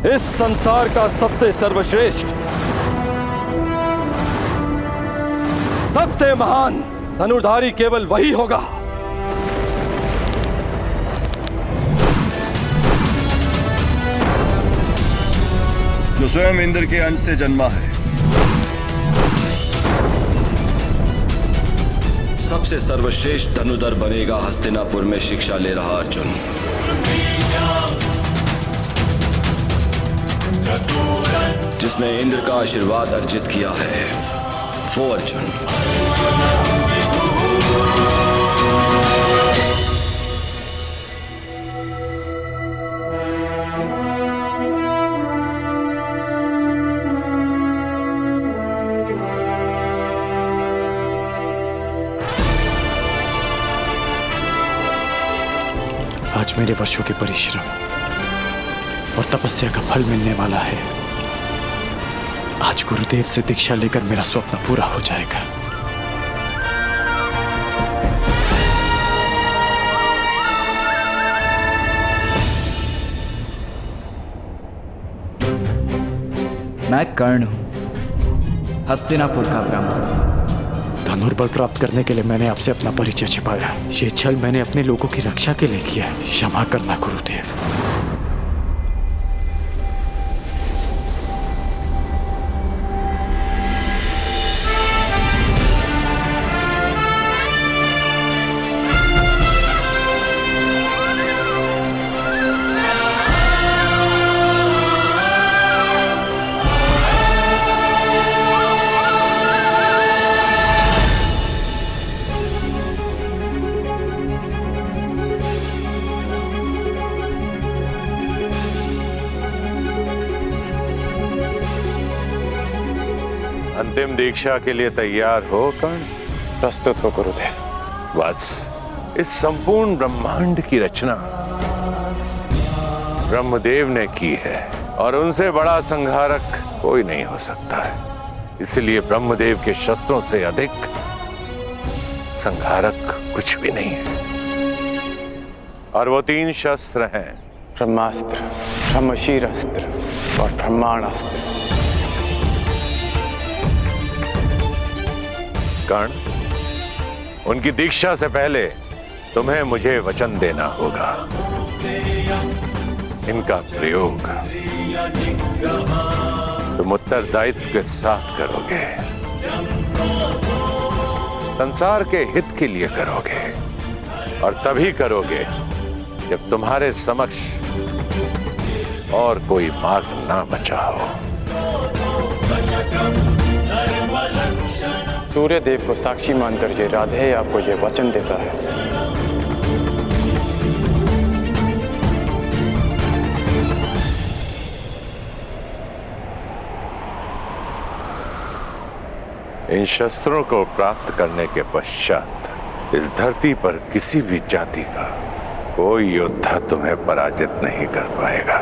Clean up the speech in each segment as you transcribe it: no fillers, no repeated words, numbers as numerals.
इस संसार का सबसे सर्वश्रेष्ठ, सबसे महान धनुर्धारी केवल वही होगा जो स्वयं इंद्र के अंश से जन्मा है। सबसे सर्वश्रेष्ठ धनुधर बनेगा हस्तिनापुर में शिक्षा ले रहा अर्जुन। जिसने इंद्र का आशीर्वाद अर्जित किया है वो अर्जुन। आज मेरे वर्षों के परिश्रम और तपस्या का फल मिलने वाला है। आज गुरुदेव से दीक्षा लेकर मेरा स्वप्न पूरा हो जाएगा। मैं कर्ण हूं, हस्तिनापुर का ब्राह्मण। धनुर्बल प्राप्त करने के लिए मैंने आपसे अपना परिचय छिपाया। ये छल मैंने अपने लोगों की रक्षा के लिए किया है। क्षमा करना गुरुदेव। अंतिम दीक्षा के लिए तैयार हो कर्ण? प्रस्तुत हो गुरुदेव। वत्स, इस संपूर्ण ब्रह्मांड की रचना ब्रह्मदेव ने की है और उनसे बड़ा संहारक कोई नहीं हो सकता है। इसलिए ब्रह्मदेव के शस्त्रों से अधिक संहारक कुछ भी नहीं है। और वो 3 शस्त्र हैं: ब्रह्मास्त्र, ब्रह्मशीर अस्त्र और ब्रह्मांडास्त्र। कर्ण, उनकी दीक्षा से पहले तुम्हें मुझे वचन देना होगा। इनका प्रयोग तुम उत्तरदायित्व के साथ करोगे, संसार के हित के लिए करोगे, और तभी करोगे जब तुम्हारे समक्ष और कोई मार्ग ना बचा हो। सूर्य देव को साक्षी मानकर ये राधेय आपको ये वचन देता है। इन शस्त्रों को प्राप्त करने के पश्चात इस धरती पर किसी भी जाति का कोई योद्धा तुम्हें पराजित नहीं कर पाएगा।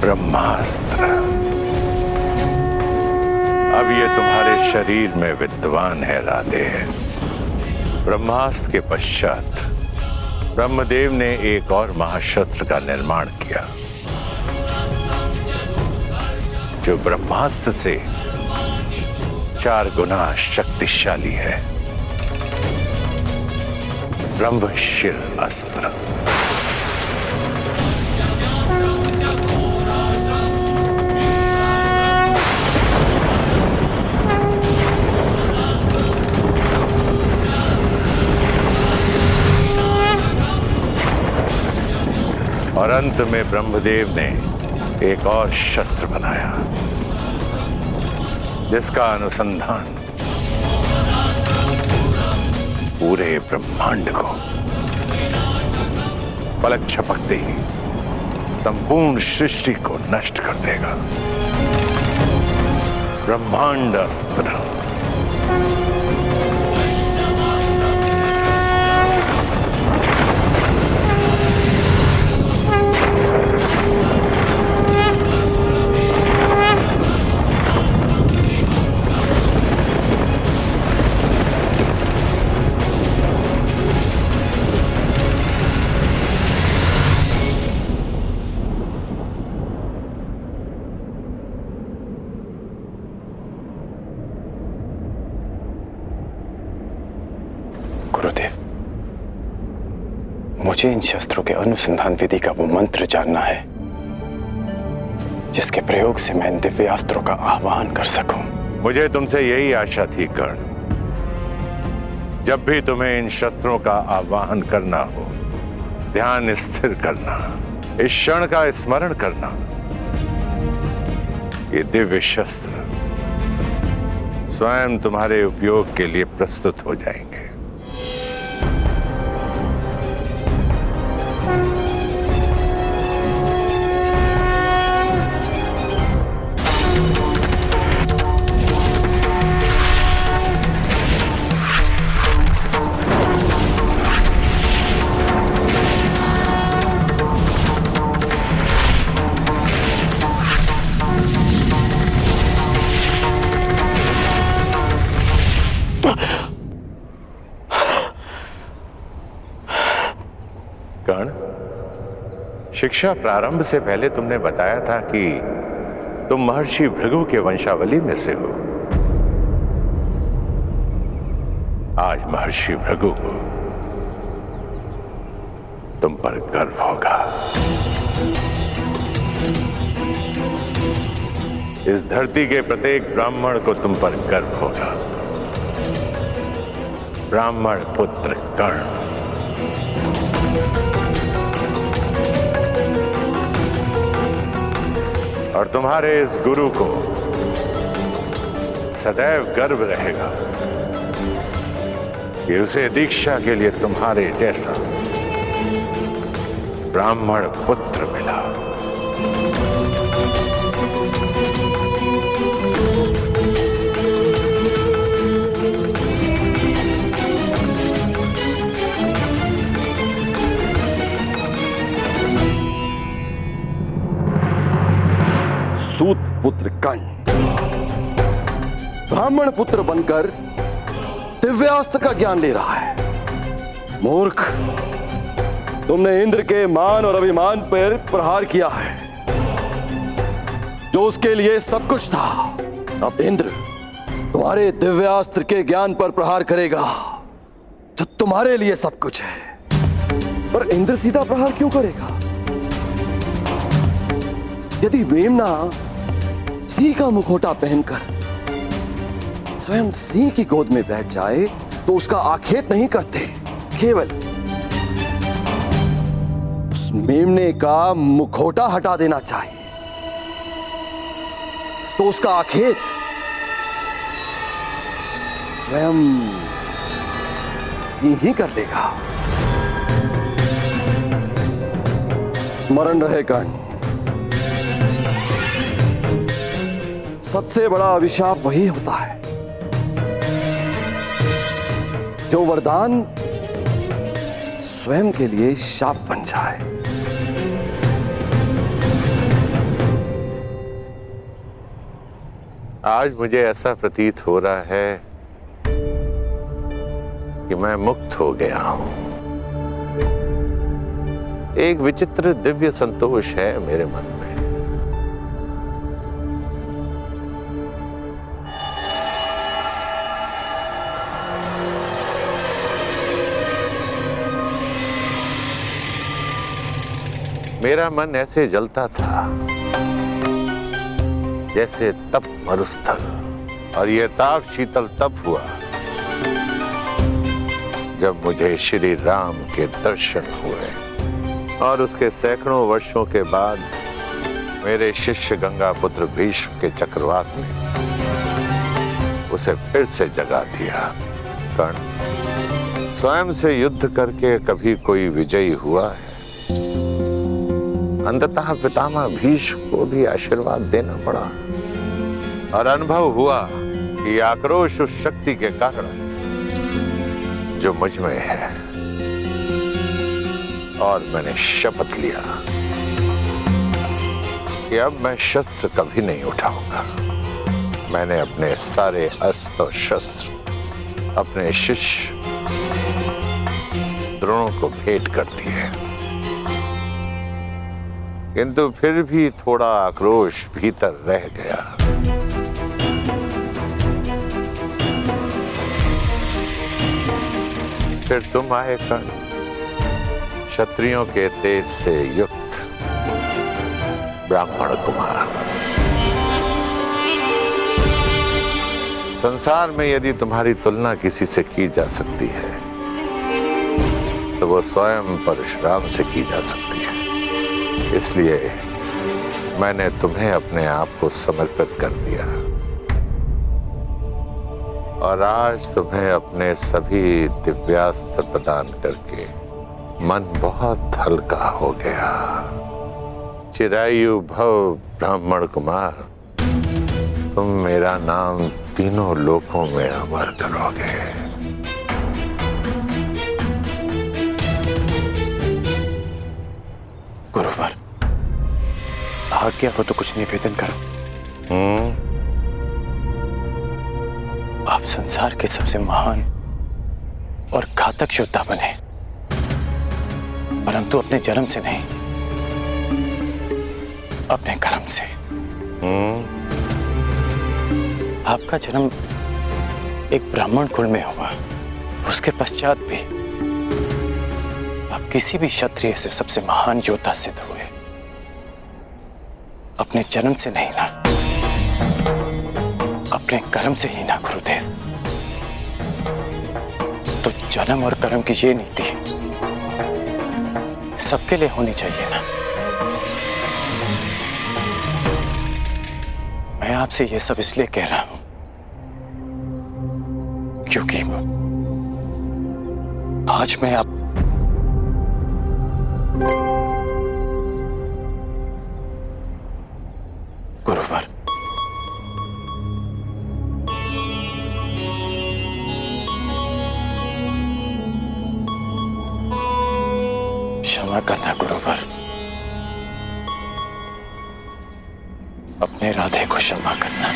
ब्रह्मास्त्र अब ये तुम्हारे शरीर में विद्यमान है राधे। ब्रह्मास्त्र के पश्चात ब्रह्मदेव ने एक और महाशस्त्र का निर्माण किया जो ब्रह्मास्त्र से 4 गुना शक्तिशाली है। ब्रह्मशीर अस्त्र। और अंत में ब्रह्मदेव ने एक और शस्त्र बनाया जिसका अनुसंधान पूरे ब्रह्मांड को पलक झपकते ही संपूर्ण सृष्टि को नष्ट कर देगा। ब्रह्मांड अस्त्र। गुरुदेव, मुझे इन शस्त्रों के अनुसंधान विधि का वो मंत्र जानना है जिसके प्रयोग से मैं इन दिव्यास्त्रों का आह्वान कर सकूं। मुझे तुमसे यही आशा थी कर्ण। जब भी तुम्हें इन शस्त्रों का आह्वान करना हो, ध्यान स्थिर करना, इस क्षण का स्मरण करना। ये दिव्य शस्त्र स्वयं तुम्हारे उपयोग के लिए प्रस्तुत हो जाएंगे। कर्ण, शिक्षा प्रारंभ से पहले तुमने बताया था कि तुम महर्षि भृगु के वंशावली में से हो। आज महर्षि भृगु को तुम पर गर्व होगा। इस धरती के प्रत्येक ब्राह्मण को तुम पर गर्व होगा। ब्राह्मण पुत्र कर्ण। और तुम्हारे इस गुरु को सदैव गर्व रहेगा कि उसे दीक्षा के लिए तुम्हारे जैसा ब्राह्मण पुत्र मिला। सूत पुत्र कर्ण ब्राह्मण पुत्र बनकर दिव्यास्त्र का ज्ञान ले रहा है। मूर्ख, तुमने इंद्र के मान और अभिमान पर प्रहार किया है जो उसके लिए सब कुछ था। अब इंद्र तुम्हारे दिव्यास्त्र के ज्ञान पर प्रहार करेगा जो तुम्हारे लिए सब कुछ है। पर इंद्र सीधा प्रहार क्यों करेगा? यदि मेमना सिंह का मुखौटा पहनकर स्वयं सिंह की गोद में बैठ जाए तो उसका आखेट नहीं करते, केवल उस मेमने का मुखौटा हटा देना चाहिए तो उसका आखेट स्वयं सिंह ही कर देगा। स्मरण रहे कर्ण, सबसे बड़ा अभिशाप वही होता है जो वरदान स्वयं के लिए शाप बन जाए। आज मुझे ऐसा प्रतीत हो रहा है कि मैं मुक्त हो गया हूं। एक विचित्र दिव्य संतोष है मेरे मन में। मेरा मन ऐसे जलता था जैसे तप मरुस्थल, और यह ताप शीतल तब हुआ जब मुझे श्री राम के दर्शन हुए। और उसके सैकड़ों वर्षों के बाद मेरे शिष्य गंगा पुत्र भीष्म के चक्रवात ने उसे फिर से जगा दिया। कर्ण, स्वयं से युद्ध करके कभी कोई विजयी हुआ है? अंततः पितामह भीष्म को भी आशीर्वाद देना पड़ा। और अनुभव हुआ कि आक्रोश उस शक्ति के कारण जो मुझ में है, और मैंने शपथ लिया कि अब मैं शस्त्र कभी नहीं उठाऊंगा। मैंने अपने सारे अस्त्र और शस्त्र अपने शिष्य द्रोणों को भेंट कर दिए, किंतु फिर भी थोड़ा आक्रोश भीतर रह गया। फिर तुम आए कर्ण, क्षत्रियों के तेज से युक्त ब्राह्मण कुमार। संसार में यदि तुम्हारी तुलना किसी से की जा सकती है तो वो स्वयं परशुराम से की जा सकती है। इसलिए मैंने तुम्हें अपने आप को समर्पित कर दिया, और आज तुम्हें अपने सभी दिव्यास्त्र प्रदान करके मन बहुत हल्का हो गया। चिरायु भव ब्राह्मण कुमार, तुम मेरा नाम तीनों लोकों में अमर करोगे। गुरुवर, आज्ञा हो तो कुछ निवेदन करो। आप संसार के सबसे महान और घातक योद्धा बने, परंतु अपने जन्म से नहीं, अपने कर्म से। आपका जन्म एक ब्राह्मण कुल में हुआ, उसके पश्चात भी आप किसी भी क्षत्रिय से सबसे महान योद्धा सिद्ध हुए। अपने जन्म से नहीं ना, अपने कर्म से ही ना गुरुदेव। तो जन्म और कर्म की ये नीति सबके लिए होनी चाहिए ना। मैं आपसे ये सब इसलिए कह रहा हूं क्योंकि आज मैं आप गुरुवर, क्षमा करना गुरुवर, अपने राधे को क्षमा करना।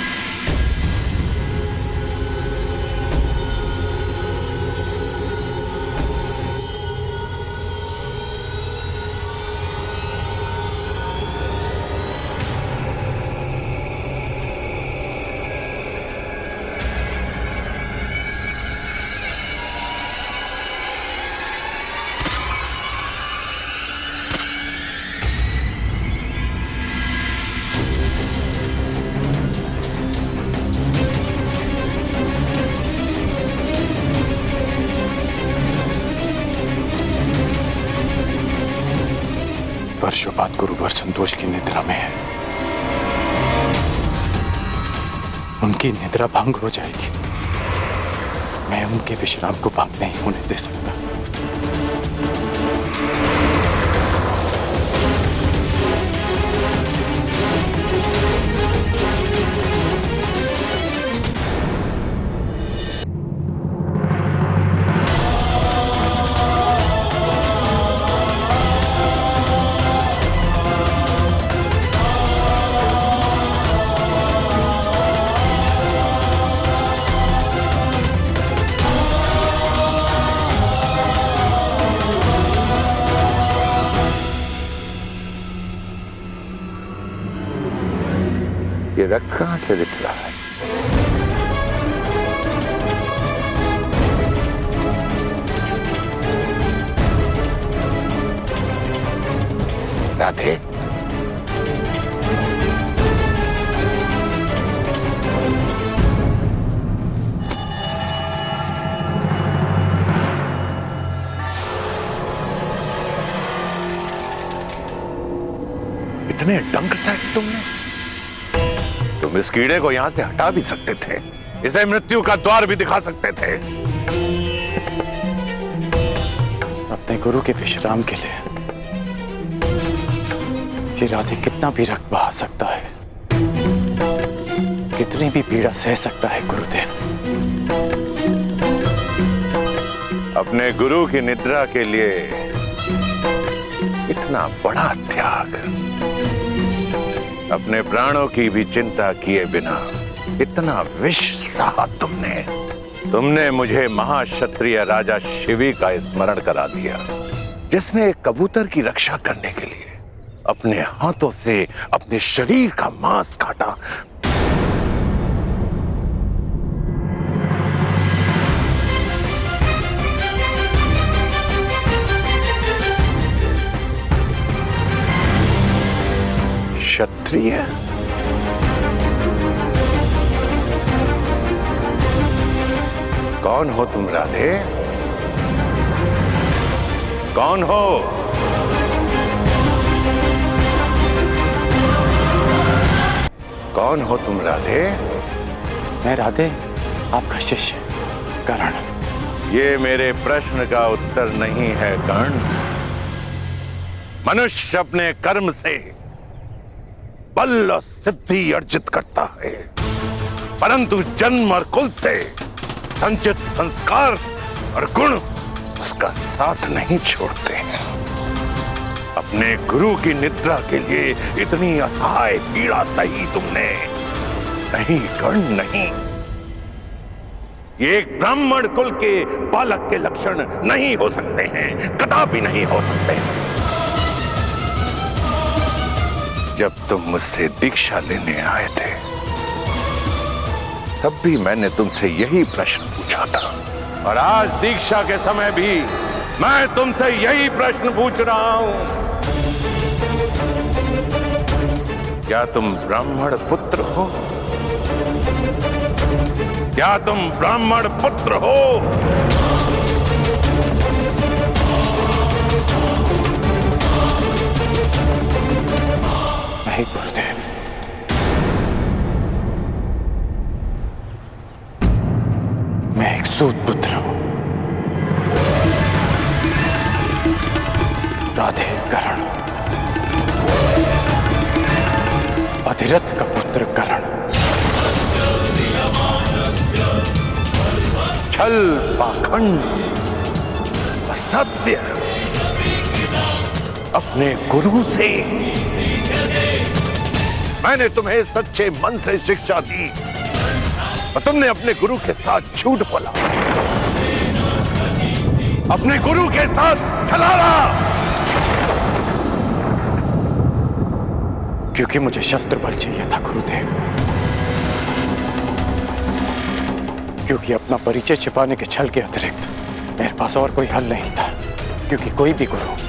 वर्षों बाद गुरुवर संतोष की निद्रा में है। उनकी निद्रा भंग हो जाएगी। मैं उनके विश्राम को भंग नहीं होने दे सकता। ये रक्त कहां से रिस रहा है? राधे, इतने डंक साहब तुमने? तुम इस कीड़े को यहां से हटा भी सकते थे, इसे मृत्यु का द्वार भी दिखा सकते थे। अपने गुरु के विश्राम के लिए ये राधे कितना भी रक्त बहा सकता है, कितनी भी पीड़ा सह सकता है गुरुदेव। अपने गुरु की निद्रा के लिए इतना बड़ा त्याग, अपने प्राणों की भी चिंता किए बिना इतना विष सहा तुमने मुझे महाक्षत्रिय राजा शिवी का स्मरण करा दिया, जिसने एक कबूतर की रक्षा करने के लिए अपने हाथों से अपने शरीर का मांस काटा। क्षत्रिय? कौन हो तुम राधे? कौन हो? कौन हो तुम राधे? मैं राधे आपका शिष्य कर्ण। ये मेरे प्रश्न का उत्तर नहीं है कर्ण। मनुष्य अपने कर्म से बल और सिद्धि अर्जित करता है, परंतु जन्म और कुल से संचित संस्कार और गुण उसका साथ नहीं छोड़ते हैं। अपने गुरु की निद्रा के लिए इतनी असहाय पीड़ा सही तुमने। नहीं कर्ण नहीं, ये एक ब्राह्मण कुल के बालक के लक्षण नहीं हो सकते हैं, कदापि नहीं हो सकते हैं। जब तुम मुझसे दीक्षा लेने आए थे, तब भी मैंने तुमसे यही प्रश्न पूछा था, और आज दीक्षा के समय भी मैं तुमसे यही प्रश्न पूछ रहा हूं। क्या तुम ब्राह्मण पुत्र हो? क्या तुम ब्राह्मण पुत्र हो? नहीं गुरुदेव, मैं एक सूत पुत्र हूं, राधे कर्ण, अधिरथ का पुत्र कर्ण। छल, पाखंड, असत्य अपने गुरु से। मैंने तुम्हें सच्चे मन से शिक्षा दी और तुमने अपने गुरु के साथ झूठ बोला, अपने गुरु के साथ छलावा। क्योंकि मुझे शस्त्र बल चाहिए था गुरुदेव, क्योंकि अपना परिचय छिपाने के छल के अतिरिक्त मेरे पास और कोई हल नहीं था। क्योंकि कोई भी गुरु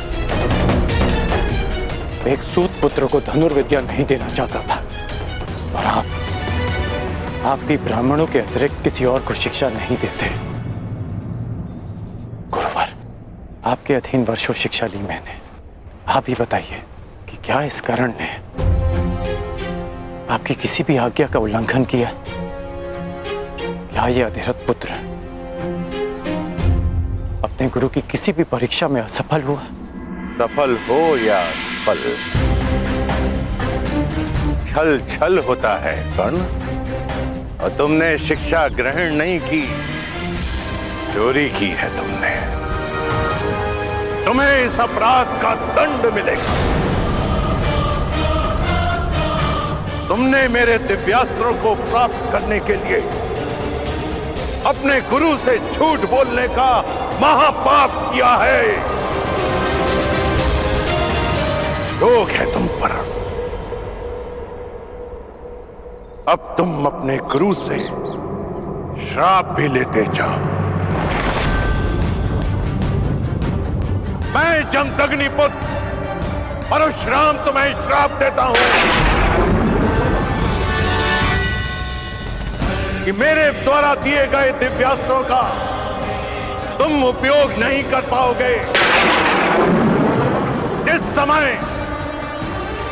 एक सूत पुत्र को धनुर्विद्या नहीं देना चाहता था, और आप भी ब्राह्मणों के अतिरिक्त किसी और को शिक्षा नहीं देते। गुरुवर, आपके अधीन वर्षों शिक्षा ली मैंने। आप ही बताइए कि क्या इस कर्ण ने आपकी किसी भी आज्ञा का उल्लंघन किया? क्या ये अधिरथ पुत्र अपने गुरु की किसी भी परीक्षा में असफल हुआ? सफल हो या असफल, छल छल होता है कर्ण। और तुमने शिक्षा ग्रहण नहीं की, चोरी की है तुमने। तुम्हें इस अपराध का दंड मिलेगा। तुमने मेरे दिव्यास्त्रों को प्राप्त करने के लिए अपने गुरु से झूठ बोलने का महापाप किया है। रोग है तुम पर। अब तुम अपने गुरु से श्राप भी लेते जाओ। मैं जमदग्नि पुत्र परशुराम तुम्हें श्राप देता हूं कि मेरे द्वारा दिए गए दिव्यास्त्रों का तुम उपयोग नहीं कर पाओगे। जिस समय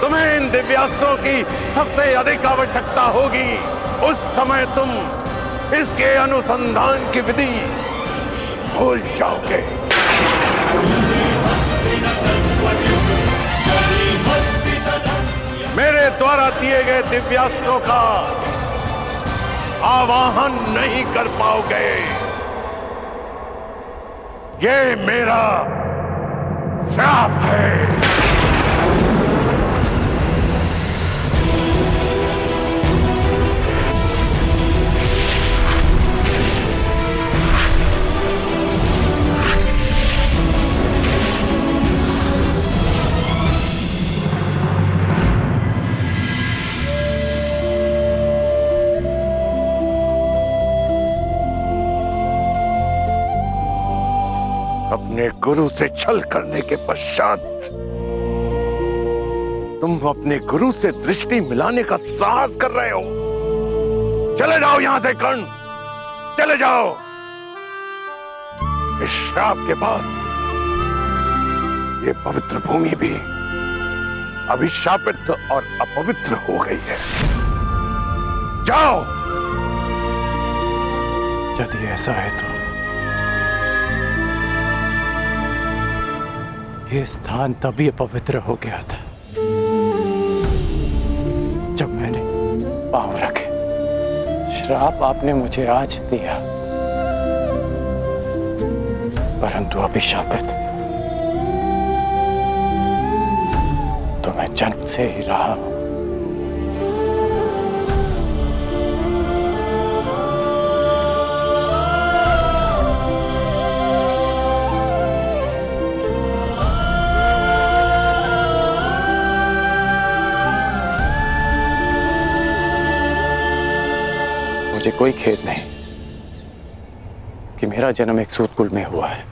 तुम्हें इन दिव्यास्त्रों की सबसे अधिक आवश्यकता होगी, उस समय तुम इसके अनुसंधान की विधि भूल जाओगे। मेरे द्वारा दिए गए दिव्यास्त्रों का आवाहन नहीं कर पाओगे। ये मेरा श्राप है। अपने गुरु से छल करने के पश्चात तुम अपने गुरु से दृष्टि मिलाने का साहस कर रहे हो। चले जाओ यहां से कर्ण, चले जाओ। इस श्राप के बाद ये पवित्र भूमि भी अभिशापित और अपवित्र हो गई है। जाओ। यदि ऐसा है तो ये स्थान तभी अपवित्र हो गया था जब मैंने पांव रखे। श्राप आपने मुझे आज दिया, परंतु अभिशापित तो मैं जन्म से ही रहा हूं। मुझे कोई खेद नहीं कि मेरा जन्म एक सूत कुल में हुआ है।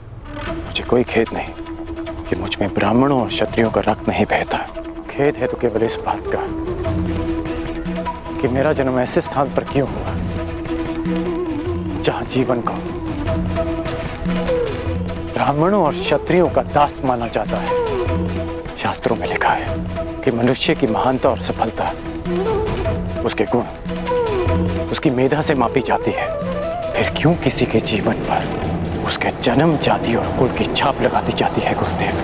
मुझे कोई खेद नहीं कि मुझ में ब्राह्मणों और क्षत्रियों का रक्त नहीं बहता। खेद है तो केवल इस बात का कि मेरा जन्म ऐसे स्थान पर क्यों हुआ जहां जीवन को ब्राह्मणों और क्षत्रियों का दास माना जाता है। शास्त्रों में लिखा है कि मनुष्य की महानता और सफलता उसके गुण, उसकी मेधा से मापी जाती है। फिर क्यों किसी के जीवन पर उसके जन्म, जाति और कुल की छाप लगा दी जाती है गुरुदेव?